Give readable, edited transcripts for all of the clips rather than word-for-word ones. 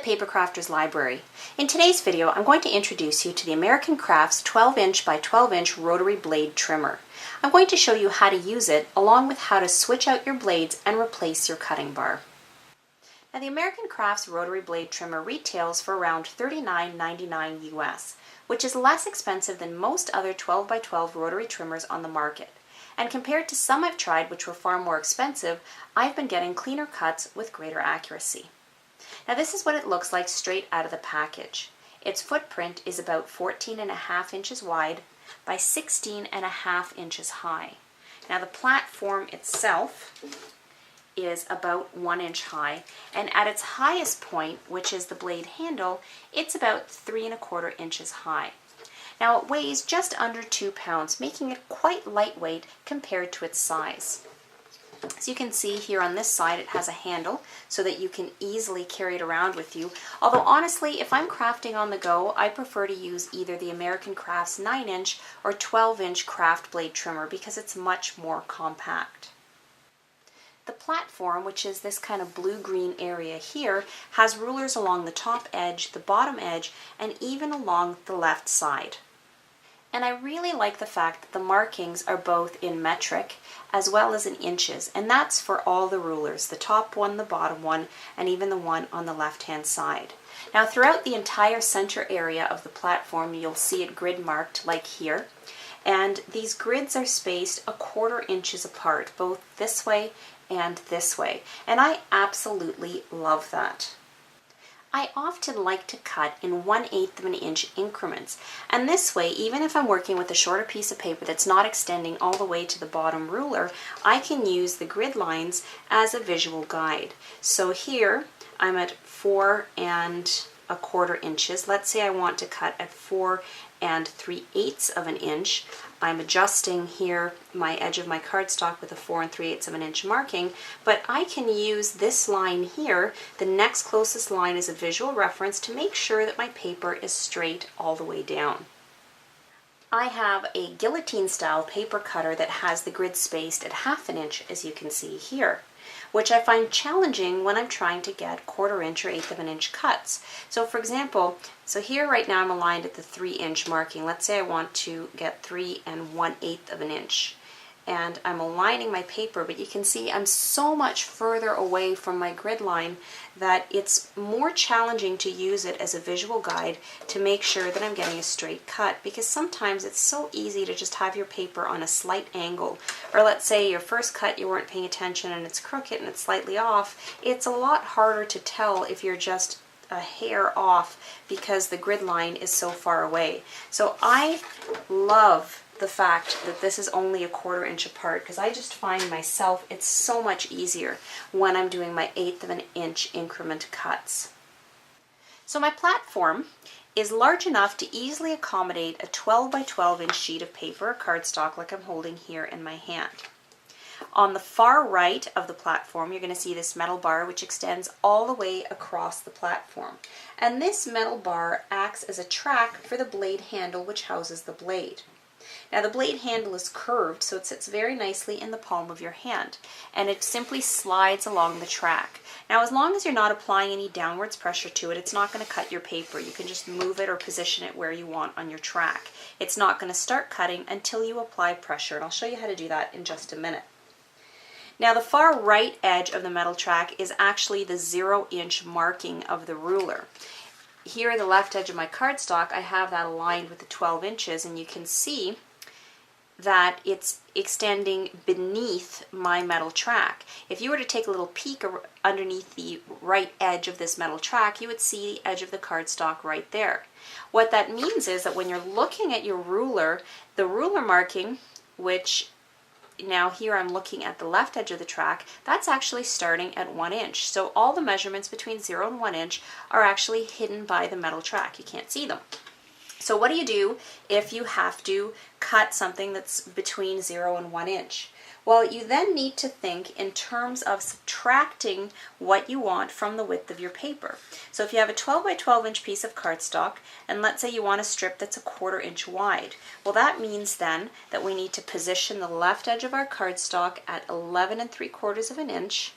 Paper Crafters Library. In today's video, I'm going to introduce you to the American Crafts 12-inch by 12-inch rotary blade trimmer. I'm going to show you how to use it, along with how to switch out your blades and replace your cutting bar. Now, the American Crafts rotary blade trimmer retails for around $39.99 US, which is less expensive than most other 12 by 12 rotary trimmers on the market. And compared to some I've tried which were far more expensive, I've been getting cleaner cuts with greater accuracy. Now this is what it looks like straight out of the package. Its footprint is about 14.5 inches wide by 16.5 inches high. Now the platform itself is about 1 inch high, and at its highest point, which is the blade handle, it's about 3.25 inches high. Now it weighs just under 2 pounds, making it quite lightweight compared to its size. As you can see here on this side, it has a handle so that you can easily carry it around with you. Although honestly, if I'm crafting on the go, I prefer to use either the American Crafts 9-inch or 12-inch craft blade trimmer because it's much more compact. The platform, which is this kind of blue-green area here, has rulers along the top edge, the bottom edge, and even along the left side. And I really like the fact that the markings are both in metric as well as in inches, and that's for all the rulers, the top one, the bottom one, and even the one on the left-hand side. Now throughout the entire center area of the platform, you'll see it grid marked like here, and these grids are spaced 1/4 inches apart, both this way and this way, and I absolutely love that. I often like to cut in 1/8 of an inch increments, and this way, even if I'm working with a shorter piece of paper that's not extending all the way to the bottom ruler, I can use the grid lines as a visual guide. So here I'm at 4.25 inches. Let's say I want to cut at 4 3/8 of an inch. I'm adjusting here my edge of my cardstock with a 4 3/8 of an inch marking, but I can use this line here, the next closest line, as a visual reference to make sure that my paper is straight all the way down. I have a guillotine style paper cutter that has the grid spaced at 1/2 inch, as you can see here, which I find challenging when I'm trying to get 1/4 inch or 1/8 of an inch cuts. So for example, here right now I'm aligned at the 3-inch marking. Let's say I want to get 3 1/8 of an inch. And I'm aligning my paper, but you can see I'm so much further away from my grid line that it's more challenging to use it as a visual guide to make sure that I'm getting a straight cut, because sometimes it's so easy to just have your paper on a slight angle, or let's say your first cut you weren't paying attention and it's crooked and it's slightly off. It's a lot harder to tell if you're just a hair off because the grid line is so far away. So I love the fact that this is only 1/4 inch apart, because I just find myself it's so much easier when I'm doing my 1/8 of an inch increment cuts. So my platform is large enough to easily accommodate a 12 by 12 inch sheet of paper or cardstock like I'm holding here in my hand. On the far right of the platform, you're going to see this metal bar which extends all the way across the platform. And this metal bar acts as a track for the blade handle which houses the blade. Now the blade handle is curved, so it sits very nicely in the palm of your hand, and it simply slides along the track. Now as long as you're not applying any downwards pressure to it, it's not going to cut your paper. You can just move it or position it where you want on your track. It's not going to start cutting until you apply pressure, and I'll show you how to do that in just a minute. Now the far right edge of the metal track is actually the 0-inch marking of the ruler. Here at the left edge of my cardstock, I have that aligned with the 12 inches, and you can see that it's extending beneath my metal track. If you were to take a little peek underneath the right edge of this metal track, you would see the edge of the cardstock right there. What that means is that when you're looking at your ruler, the ruler marking, which now here I'm looking at the left edge of the track, that's actually starting at 1 inch. So all the measurements between 0 and 1 inch are actually hidden by the metal track. You can't see them. So what do you do if you have to cut something that's between 0 and 1 inch? Well, you then need to think in terms of subtracting what you want from the width of your paper. So if you have a 12 by 12 inch piece of cardstock, and let's say you want a strip that's 1/4 inch wide, well that means then that we need to position the left edge of our cardstock at 11 3/4 of an inch,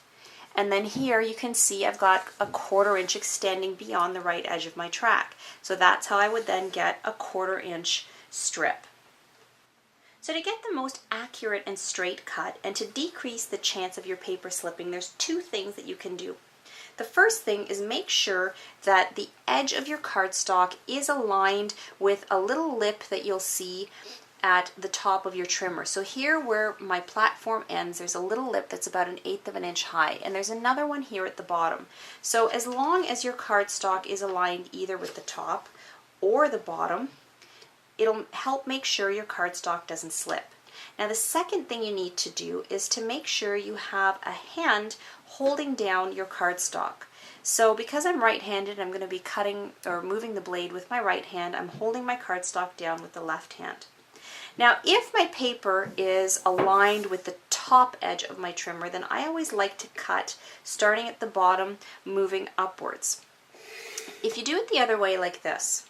And then here you can see I've got a 1/4 inch extending beyond the right edge of my track. So that's how I would then get a 1/4 inch strip. So to get the most accurate and straight cut and to decrease the chance of your paper slipping, there's 2 things that you can do. The first thing is make sure that the edge of your cardstock is aligned with a little lip that you'll see at the top of your trimmer. So here where my platform ends, there's a little lip that's about 1/8 of an inch high, and there's another one here at the bottom. So as long as your cardstock is aligned either with the top or the bottom, it'll help make sure your cardstock doesn't slip. Now the second thing you need to do is to make sure you have a hand holding down your cardstock. So because I'm right-handed, I'm going to be cutting or moving the blade with my right hand. I'm holding my cardstock down with the left hand. Now if my paper is aligned with the top edge of my trimmer, then I always like to cut starting at the bottom, moving upwards. If you do it the other way like this,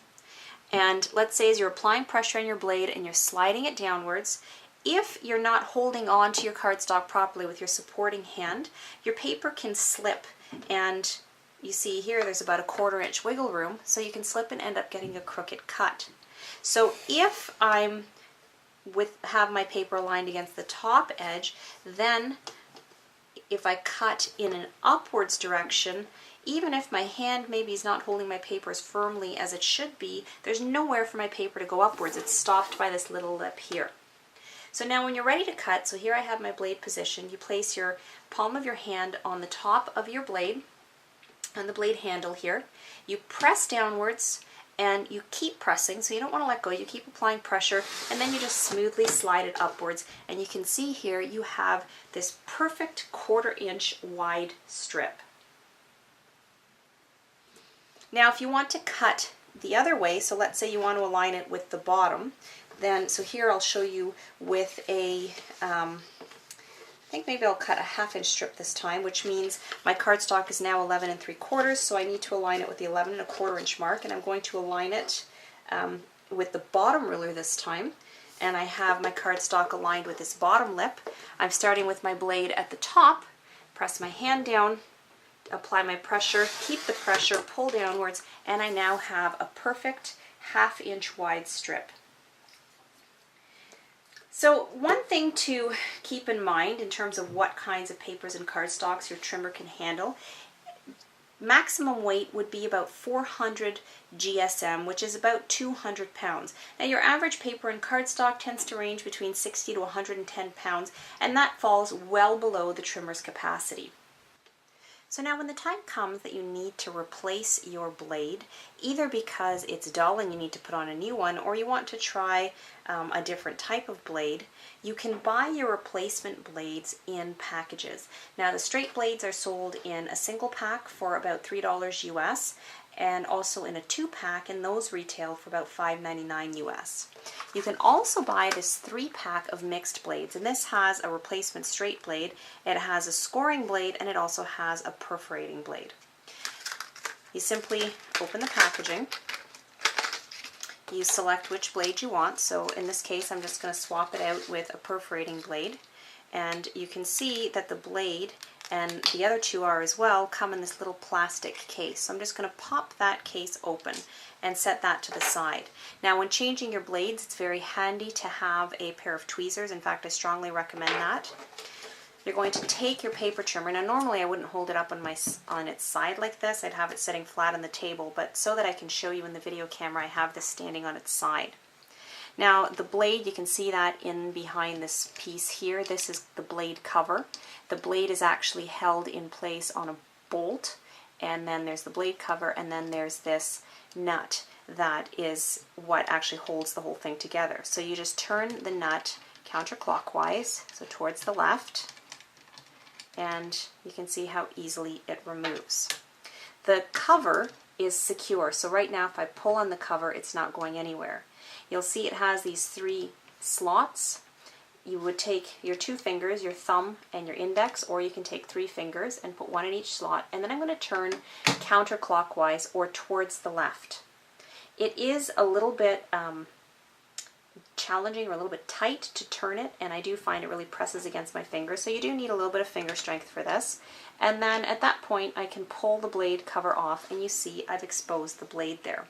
and let's say as you're applying pressure on your blade and you're sliding it downwards, if you're not holding on to your cardstock properly with your supporting hand, your paper can slip, and you see here there's about a 1/4 inch wiggle room, so you can slip and end up getting a crooked cut. So if I'm have my paper aligned against the top edge, then if I cut in an upwards direction, even if my hand maybe is not holding my paper as firmly as it should be, there's nowhere for my paper to go upwards. It's stopped by this little lip here. So now when you're ready to cut, so here I have my blade positioned, you place your palm of your hand on the top of your blade, on the blade handle here. You press downwards and you keep pressing, so you don't want to let go. You keep applying pressure, and then you just smoothly slide it upwards. And you can see here you have this perfect 1/4 inch wide strip. Now if you want to cut the other way, so let's say you want to align it with the bottom, then, so here I'll show you with a, I think maybe I'll cut a 1/2 inch strip this time, which means my cardstock is now 11 3/4, so I need to align it with the 11 1/4 inch mark, and I'm going to align it with the bottom ruler this time. And I have my cardstock aligned with this bottom lip. I'm starting with my blade at the top, press my hand down, apply my pressure, keep the pressure, pull downwards, and I now have a perfect 1/2 inch wide strip. So one thing to keep in mind in terms of what kinds of papers and cardstocks your trimmer can handle, maximum weight would be about 400 GSM, which is about 200 pounds. Now your average paper and cardstock tends to range between 60 to 110 pounds, and that falls well below the trimmer's capacity. So now when the time comes that you need to replace your blade, either because it's dull and you need to put on a new one, or you want to try a different type of blade, you can buy your replacement blades in packages. Now the straight blades are sold in a single pack for about $3 US, and also in a 2-pack, and those retail for about $5.99 US. You can also buy this 3-pack of mixed blades, and this has a replacement straight blade, it has a scoring blade, and it also has a perforating blade. You simply open the packaging, you select which blade you want, so in this case I'm just going to swap it out with a perforating blade, and you can see that the blade and the other 2 are as well, come in this little plastic case. So I'm just going to pop that case open and set that to the side. Now when changing your blades, it's very handy to have a pair of tweezers. In fact, I strongly recommend that. You're going to take your paper trimmer. Now normally I wouldn't hold it up on its side like this. I'd have it sitting flat on the table, but so that I can show you in the video camera, I have this standing on its side. Now the blade, you can see that in behind this piece here, this is the blade cover. The blade is actually held in place on a bolt, and then there's the blade cover, and then there's this nut that is what actually holds the whole thing together. So you just turn the nut counterclockwise, so towards the left, and you can see how easily it removes. The cover is secure, so right now if I pull on the cover, it's not going anywhere. You'll see it has these 3 slots. You would take your 2 fingers, your thumb and your index, or you can take 3 fingers and put 1 in each slot, and then I'm going to turn counterclockwise or towards the left. It is a little bit challenging or a little bit tight to turn it, and I do find it really presses against my fingers, so you do need a little bit of finger strength for this. And then at that point I can pull the blade cover off, and you see I've exposed the blade there.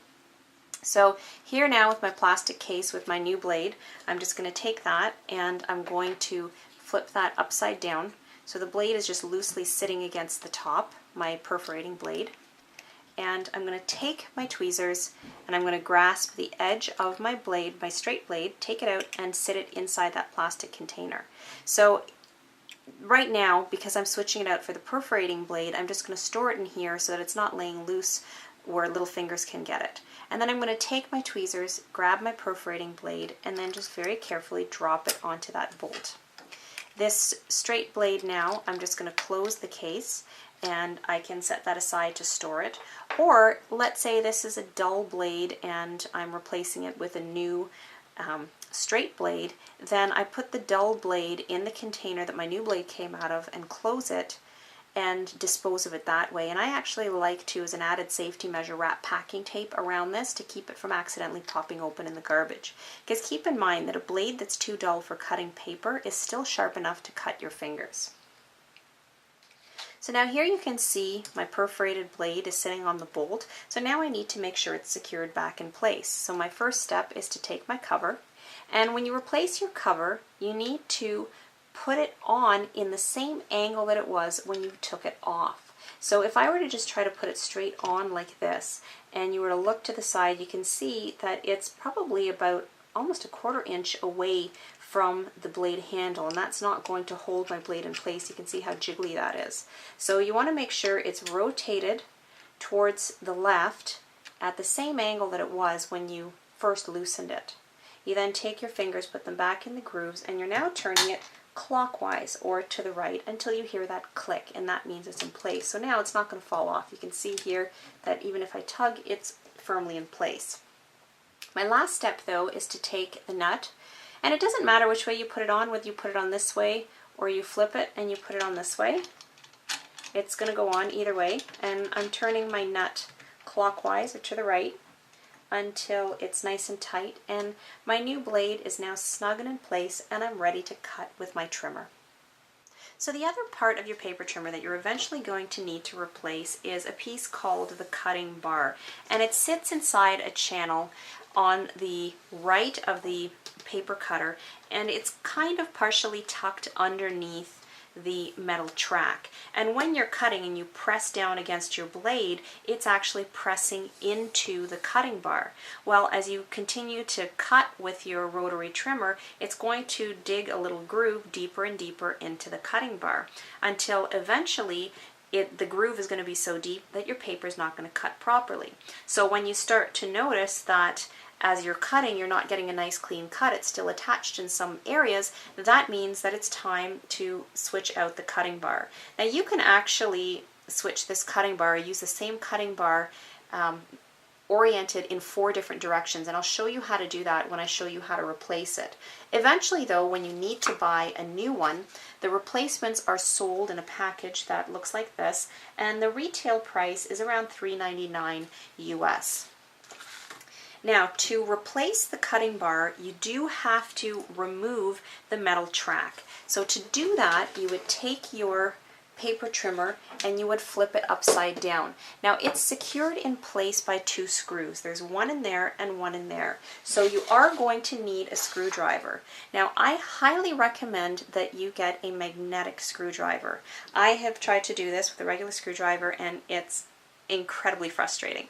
So here now with my plastic case with my new blade, I'm just going to take that and I'm going to flip that upside down. So the blade is just loosely sitting against the top, my perforating blade. And I'm going to take my tweezers and I'm going to grasp the edge of my blade, my straight blade, take it out and sit it inside that plastic container. So right now, because I'm switching it out for the perforating blade, I'm just going to store it in here so that it's not laying loose where little fingers can get it. And then I'm going to take my tweezers, grab my perforating blade, and then just very carefully drop it onto that bolt. This straight blade now, I'm just going to close the case and I can set that aside to store it. Or let's say this is a dull blade and I'm replacing it with a new straight blade, then I put the dull blade in the container that my new blade came out of and close it and dispose of it that way. And I actually like to, as an added safety measure, wrap packing tape around this to keep it from accidentally popping open in the garbage. Because keep in mind that a blade that's too dull for cutting paper is still sharp enough to cut your fingers. So now here you can see my perforated blade is sitting on the bolt. So now I need to make sure it's secured back in place. So my first step is to take my cover, and when you replace your cover, you need to put it on in the same angle that it was when you took it off. So if I were to just try to put it straight on like this, and you were to look to the side, you can see that it's probably about almost a 1/4 inch away from the blade handle, and that's not going to hold my blade in place. You can see how jiggly that is. So you want to make sure it's rotated towards the left at the same angle that it was when you first loosened it. You then take your fingers, put them back in the grooves, and you're now turning it clockwise or to the right until you hear that click, and that means it's in place. So now it's not going to fall off. You can see here that even if I tug, it's firmly in place. My last step though is to take the nut, and it doesn't matter which way you put it on, whether you put it on this way or you flip it and you put it on this way. It's going to go on either way, and I'm turning my nut clockwise or to the right until it's nice and tight, and my new blade is now snug and in place, and I'm ready to cut with my trimmer. So the other part of your paper trimmer that you're eventually going to need to replace is a piece called the cutting bar, and it sits inside a channel on the right of the paper cutter, and it's kind of partially tucked underneath the metal track. And when you're cutting and you press down against your blade, it's actually pressing into the cutting bar. Well, as you continue to cut with your rotary trimmer, it's going to dig a little groove deeper and deeper into the cutting bar until eventually the groove is going to be so deep that your paper is not going to cut properly. So when you start to notice that as you're cutting, you're not getting a nice clean cut, it's still attached in some areas, that means that it's time to switch out the cutting bar. Now you can actually switch this cutting bar, use the same cutting bar oriented in 4 different directions, and I'll show you how to do that when I show you how to replace it. Eventually though, when you need to buy a new one, the replacements are sold in a package that looks like this, and the retail price is around $3.99 US. Now, to replace the cutting bar, you do have to remove the metal track. So to do that, you would take your paper trimmer and you would flip it upside down. Now, it's secured in place by 2 screws. There's one in there and one in there. So you are going to need a screwdriver. Now, I highly recommend that you get a magnetic screwdriver. I have tried to do this with a regular screwdriver and it's incredibly frustrating.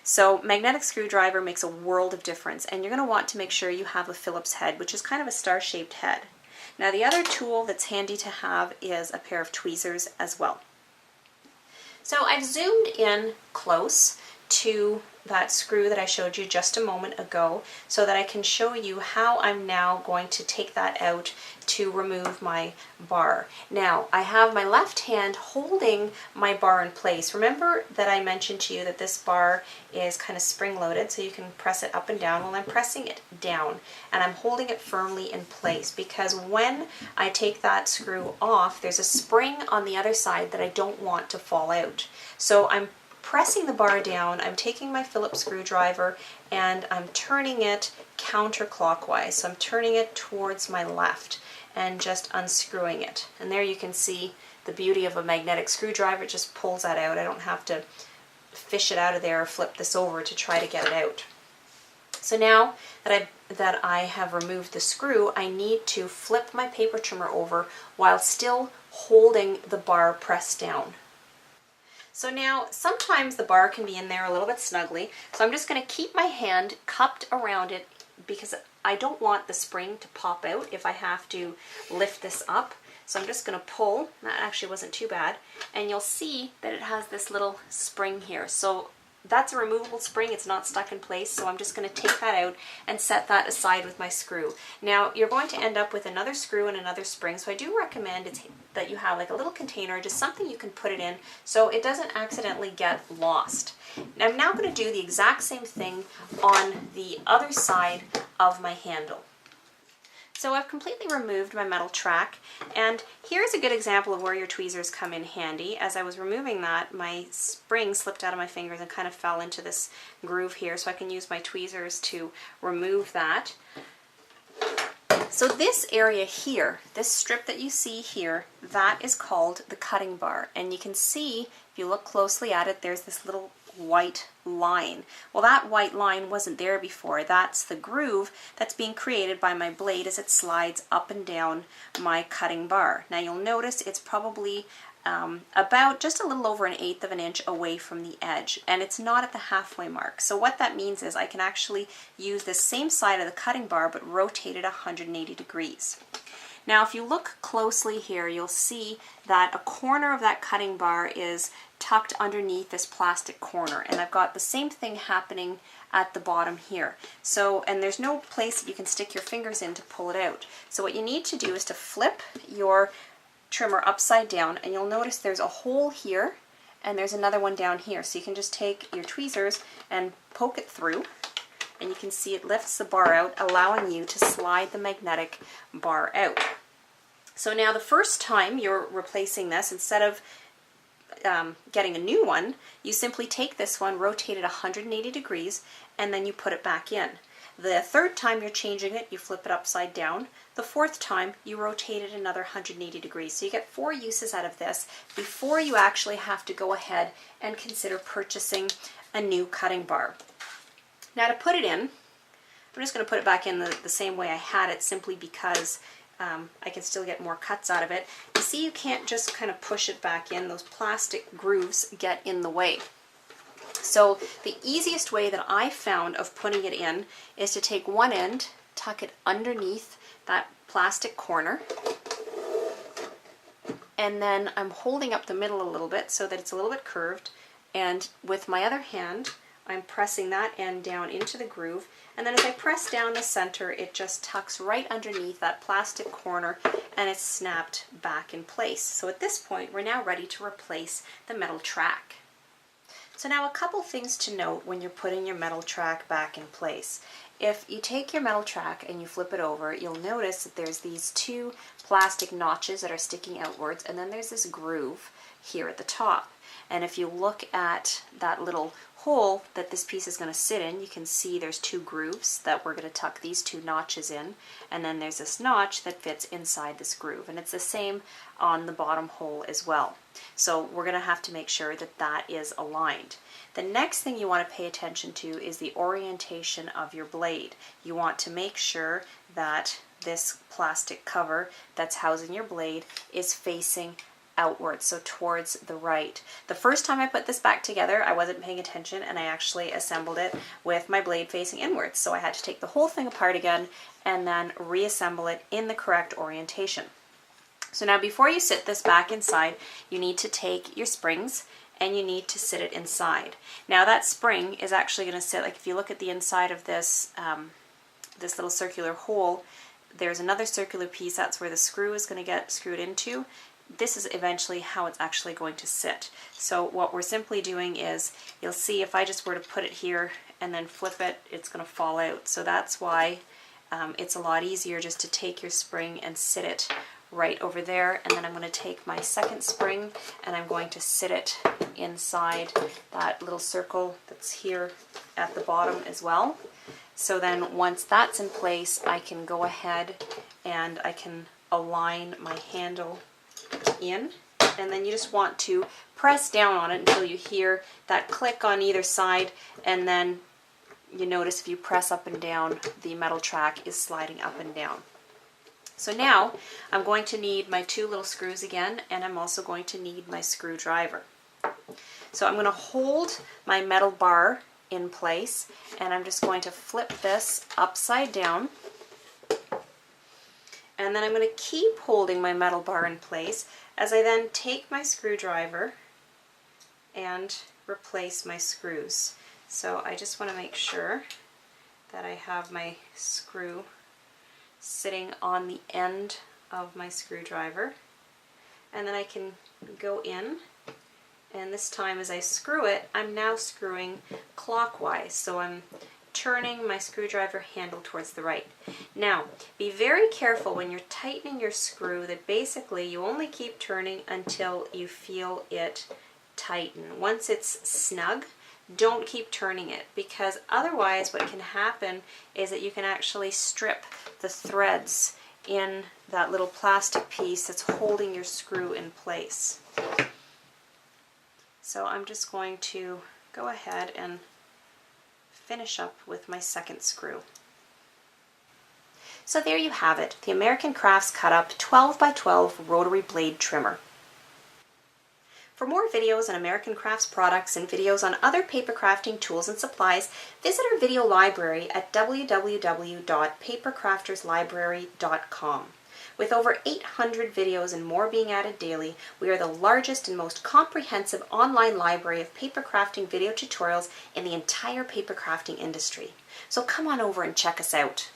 So magnetic screwdriver makes a world of difference, and you're going to want to make sure you have a Phillips head, which is kind of a star-shaped head. Now the other tool that's handy to have is a pair of tweezers as well. So I've zoomed in close to that screw that I showed you just a moment ago so that I can show you how I'm now going to take that out to remove my bar. Now I have my left hand holding my bar in place. Remember that I mentioned to you that this bar is kind of spring-loaded, so you can press it up and down. Well, I'm pressing it down and I'm holding it firmly in place because when I take that screw off, there's a spring on the other side that I don't want to fall out. So I'm pressing the bar down, I'm taking my Phillips screwdriver and I'm turning it counterclockwise. So I'm turning it towards my left and just unscrewing it. And there you can see the beauty of a magnetic screwdriver. It just pulls that out. I don't have to fish it out of there or flip this over to try to get it out. So now that I have removed the screw, I need to flip my paper trimmer over while still holding the bar pressed down. So now sometimes the bar can be in there a little bit snugly, so I'm just going to keep my hand cupped around it because I don't want the spring to pop out if I have to lift this up. So I'm just going to pull. That actually wasn't too bad, and you'll see that it has this little spring here. So that's a removable spring, it's not stuck in place, so I'm just going to take that out and set that aside with my screw. Now you're going to end up with another screw and another spring, so I do recommend that you have like a little container, just something you can put it in so it doesn't accidentally get lost. Now I'm now going to do the exact same thing on the other side of my handle. So I've completely removed my metal track, and here's a good example of where your tweezers come in handy. As I was removing that, my spring slipped out of my fingers and kind of fell into this groove here, so I can use my tweezers to remove that. So this area here, this strip that you see here, that is called the cutting bar, and you can see, if you look closely at it, there's this little white line. Well, that white line wasn't there before. That's the groove that's being created by my blade as it slides up and down my cutting bar. Now you'll notice it's probably about just a little over 1/8 of an inch away from the edge, and it's not at the halfway mark. So what that means is I can actually use the same side of the cutting bar but rotate it 180 degrees. Now if you look closely here, you'll see that a corner of that cutting bar is tucked underneath this plastic corner, and I've got the same thing happening at the bottom here. So, and there's no place that you can stick your fingers in to pull it out. So what you need to do is to flip your trimmer upside down, and you'll notice there's a hole here and there's another one down here. So you can just take your tweezers and poke it through, and you can see it lifts the bar out, allowing you to slide the magnetic bar out. So now the first time you're replacing this, instead of getting a new one, you simply take this one, rotate it 180 degrees, and then you put it back in. The third time you're changing it, you flip it upside down. The fourth time, you rotate it another 180 degrees. So you get 4 uses out of this before you actually have to go ahead and consider purchasing a new cutting bar. Now to put it in, I'm just going to put it back in the same way I had it, simply because I can still get more cuts out of it. You see, you can't just kind of push it back in. Those plastic grooves get in the way. So the easiest way that I found of putting it in is to take one end, tuck it underneath that plastic corner, and then I'm holding up the middle a little bit so that it's a little bit curved, and with my other hand I'm pressing that end down into the groove, and then as I press down the center, it just tucks right underneath that plastic corner and it's snapped back in place. So at this point, we're now ready to replace the metal track. So now a couple things to note when you're putting your metal track back in place. If you take your metal track and you flip it over, you'll notice that there's these 2 plastic notches that are sticking outwards, and then there's this groove here at the top. And if you look at that little hole that this piece is going to sit in, you can see there's 2 grooves that we're going to tuck these 2 notches in, and then there's this notch that fits inside this groove, and it's the same on the bottom hole as well. So we're going to have to make sure that that is aligned. The next thing you want to pay attention to is the orientation of your blade. You want to make sure that this plastic cover that's housing your blade is facing outwards, so towards the right. The first time I put this back together, I wasn't paying attention, and I actually assembled it with my blade facing inwards. So I had to take the whole thing apart again and then reassemble it in the correct orientation. So now before you sit this back inside, you need to take your springs and you need to sit it inside. Now that spring is actually going to sit, like if you look at the inside of this, this little circular hole, there's another circular piece, that's where the screw is going to get screwed into. This is eventually how it's actually going to sit. So what we're simply doing is, you'll see if I just were to put it here and then flip it, it's going to fall out. So that's why it's a lot easier just to take your spring and sit it right over there, and then I'm going to take my second spring and I'm going to sit it inside that little circle that's here at the bottom as well. So then once that's in place, I can go ahead and I can align my handle in, and then you just want to press down on it until you hear that click on either side, and then you notice if you press up and down, the metal track is sliding up and down. So now I'm going to need my 2 little screws again, and I'm also going to need my screwdriver. So I'm going to hold my metal bar in place, and I'm just going to flip this upside down, and then I'm going to keep holding my metal bar in place as I then take my screwdriver and replace my screws. So I just want to make sure that I have my screw sitting on the end of my screwdriver, and then I can go in, and this time as I screw it, I'm now screwing clockwise, so I'm turning my screwdriver handle towards the right. Now be very careful when you're tightening your screw that basically you only keep turning until you feel it tighten. Once it's snug, don't keep turning it, because otherwise what can happen is that you can actually strip the threads in that little plastic piece that's holding your screw in place. So I'm just going to go ahead and finish up with my second screw. So there you have it, the American Crafts Cut Up 12 by 12 rotary blade trimmer. For more videos on American Crafts products and videos on other paper crafting tools and supplies, visit our video library at www.papercrafterslibrary.com. With over 800 videos and more being added daily, we are the largest and most comprehensive online library of paper crafting video tutorials in the entire paper crafting industry. So come on over and check us out.